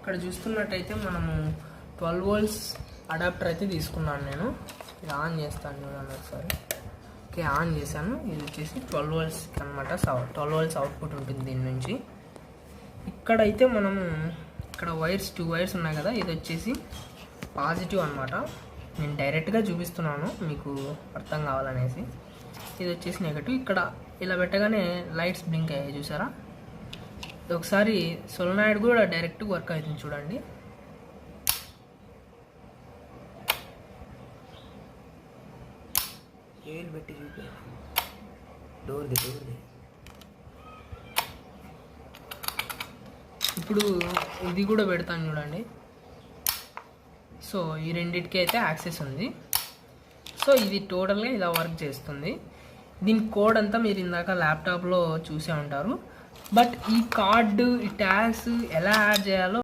ఇక్కడ చూస్తున్నట్టయితే మనము 12 volts అడాప్టర్ అయితే తీసుకున్నాను నేను. ఇది ఆన్ చేస్తాను చూడండి ఒకసారి. ఓకే, ఆన్ చేశాను. ఇది వచ్చేసి 12 volts అనమాట. 12 volts అవుట్పుట్ ఉంటుంది దీని నుంచి. ఇక్కడైతే మనము ఇక్కడ టూ వైర్స్ ఉన్నాయి కదా, ఇది వచ్చేసి పాజిటివ్ అనమాట. నేను డైరెక్ట్గా చూపిస్తున్నాను మీకు అర్థం కావాలనేసి. ఇది వచ్చేసి నెగటివ్. ఇక్కడ ఇలా పెట్టగానే లైట్స్ బ్లింక్ అయ్యాయి చూసారా. ఒకసారి సోలనాయిడ్ కూడా డైరెక్ట్గా వర్క్ అవుతుంది చూడండి. పెట్టి చూపి డోర్ది. ఇప్పుడు ఇది కూడా పెడతాను చూడండి. సో ఈ రెండింటికి అయితే యాక్సెస్ ఉంది. సో ఇది టోటల్గా ఇలా వర్క్ చేస్తుంది. దీని కోడ్ అంతా మీరు ఇందాక ల్యాప్టాప్లో చూసే ఉంటారు. బట్ ఈ కార్డు, ఈ ట్యాగ్స్ ఎలా యాడ్ చేయాలో